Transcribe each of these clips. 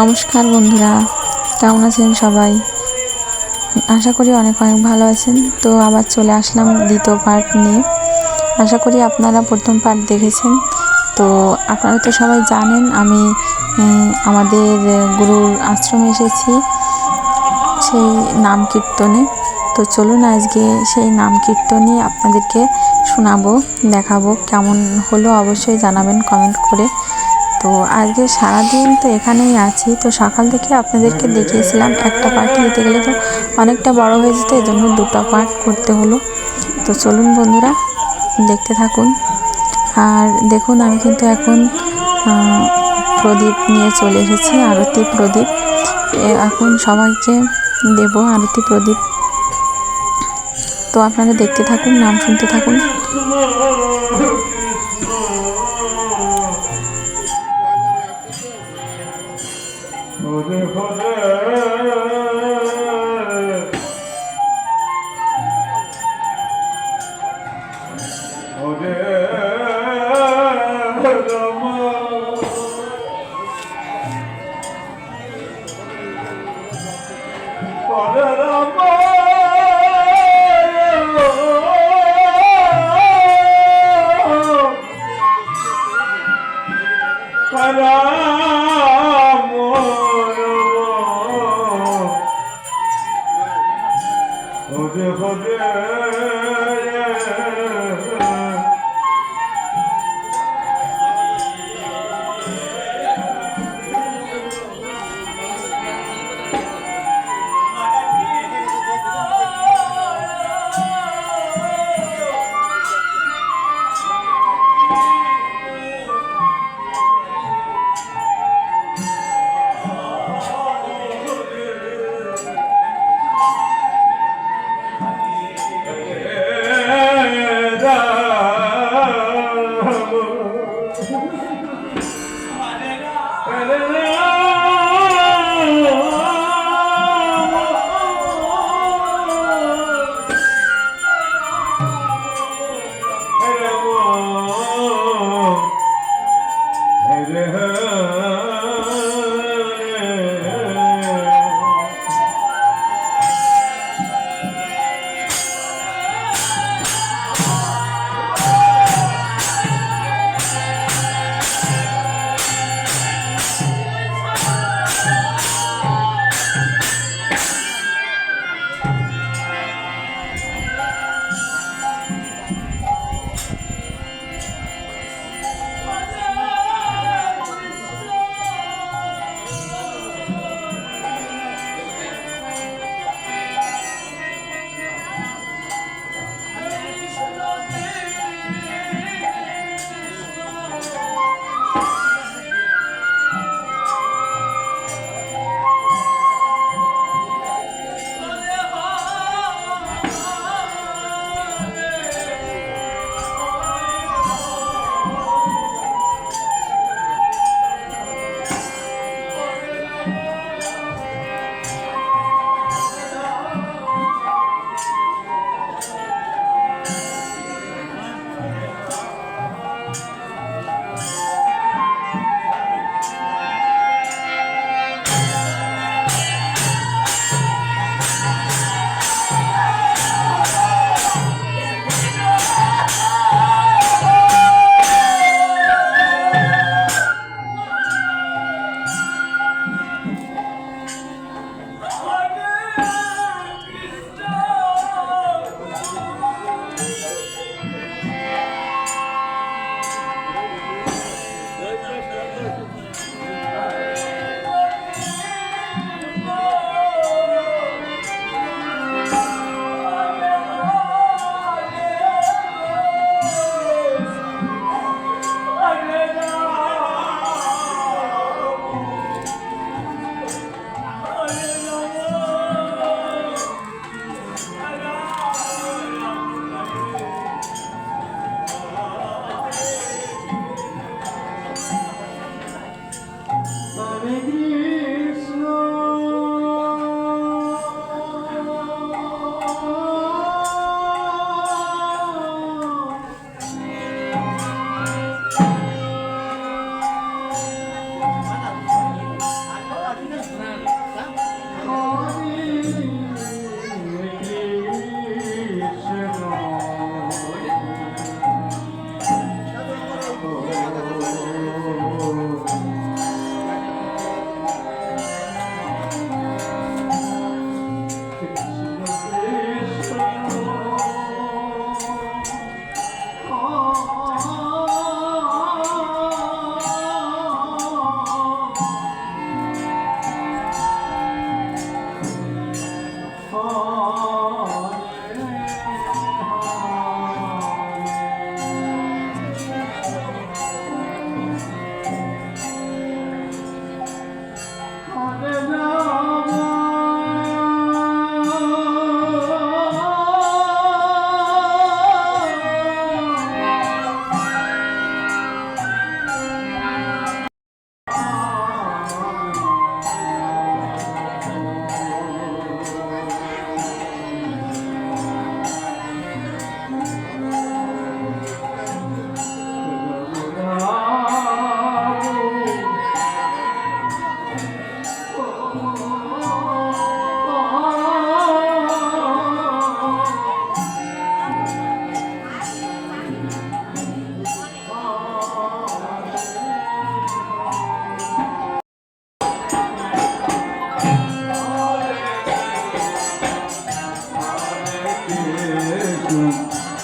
নমস্কার বন্ধুরা, কেমন আছেন সবাই? আশা করি অনেক ভালো আছেন। তো আবার চলে আসলাম দ্বিতীয় পার্ট নিয়ে। আশা করি আপনারা প্রথম পার্ট দেখেছেন। তো আপনারা তো সবাই জানেন আমি আমাদের গুরুর আশ্রমে এসেছি সেই নাম কীর্তনে। তো চলুন আজকে সেই নাম কীর্তনই আপনাদেরকে শোনাবো, দেখাবো। কেমন হলো অবশ্যই জানাবেন কমেন্ট করে। তো আজকে সারাদিন তো এখানেই আছি। তো সকাল থেকে আপনাদেরকে দেখিয়েছিলাম একটা পার্ট দিতে গেলে তো অনেকটা বড় হয়ে যেত, এই জন্য দুটো পার্ট করতে হলো। তো চলুন বন্ধুরা দেখতে থাকুন। আর দেখুন আমি কিন্তু এখন প্রদীপ নিয়ে চলে এসেছি, আরতি প্রদীপ। এখন সবাইকে দেব আরতি প্রদীপ। তো আপনারা দেখতে থাকুন, নাম শুনতে থাকুন।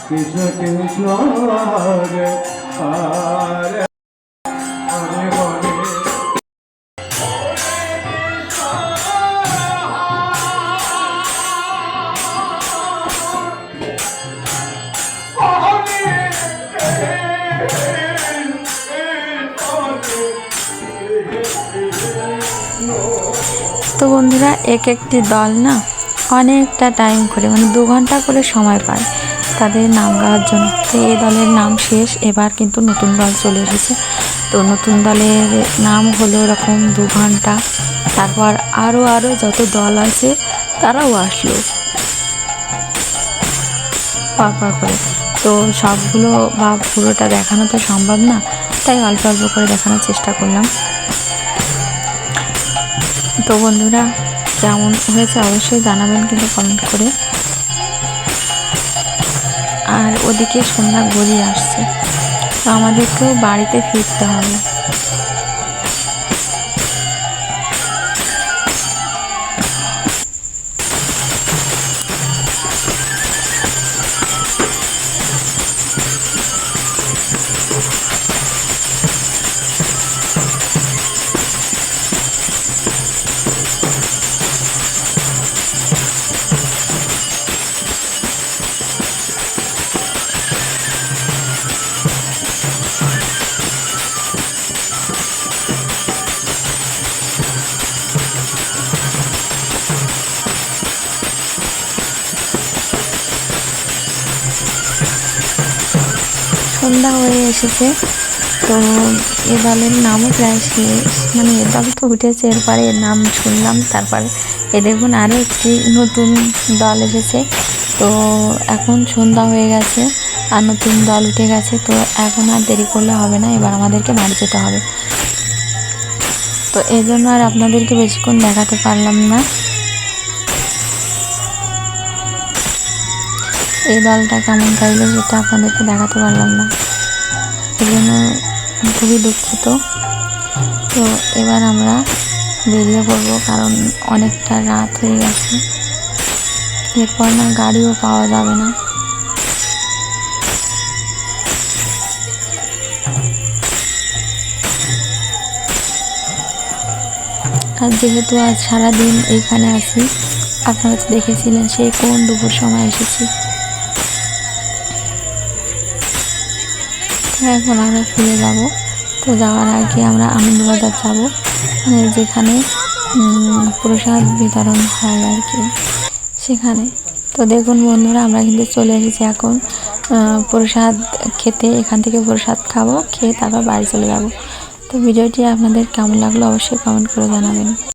কিছু কিছু আর মনে মনে তো বন্ধুরা এক একটি দল না অনেকটা টাইম করে মানে 2 ঘন্টা করে সময় পায় তাদের নাম গাওয়ার জন্য। তো এই দলের নাম শেষ, এবার কিন্তু নতুন দল চলে এসেছে। তো নতুন দলের নাম হলো এরকম 2 ঘন্টা, তারপর আরও যত দল আছে তারাও আসলো পরপর করে। তো সবগুলো বা পুরোটা দেখানো তো সম্ভব না, তাই অল্প অল্প করে দেখানোর চেষ্টা করলাম। তো বন্ধুরা কেমন হয়েছে অবশ্যই জানাবেন কিন্তু কমেন্ট করে। আর ওদিকে সন্ধ্যা গড়িয়ে আসছে, তো আমাদেরকেও বাড়িতে ফিরতে হবে। সন্ধ্যা হয়ে এসেছে, তো এ দলের নামও প্রায় শেষ, মানে এ দল তো উঠেছে, এরপরে এর নাম শুনলাম। তারপরে এ দেখুন আরও একটি নতুন দল এসেছে। তো এখন সন্ধ্যা হয়ে গেছে আর নতুন দল উঠে গেছে, তো এখন আর দেরি করলে হবে না, এবার আমাদেরকে বাড়ি যেতে হবে। তো এই জন্য আর আপনাদেরকে বেশিক্ষণ দেখাতে পারলাম না। এই দলটা কেমন গাইলো সেটা আপনাদেরকে দেখাতে পারলাম না, এই জন্য খুবই দুঃখিত। তো এবার আমরা বেরিয়ে পড়বো, কারণ অনেকটা রাত হয়ে গেছে, এরপর না গাড়িও পাওয়া যাবে না। আর যেহেতু আজ সারাদিন এইখানে আছি, আপনারা দেখেছিলেন সেই কোন দুপুর সময় এসেছি। এখন আমরা ফিরে যাব। তো যাওয়ার আগে আমরা আনন্দবাজার যাব, মানে যেখানে প্রসাদ বিতরণ হয় আর কি, সেখানে। তো দেখুন বন্ধুরা আমরা কিন্তু চলে এসেছি এখন প্রসাদ খেতে। এখান থেকে প্রসাদ খাবো, খেয়ে তারপর বাড়ি চলে যাব। তো ভিডিওটি আপনাদের কেমন লাগলো অবশ্যই কমেন্ট করে জানাবেন।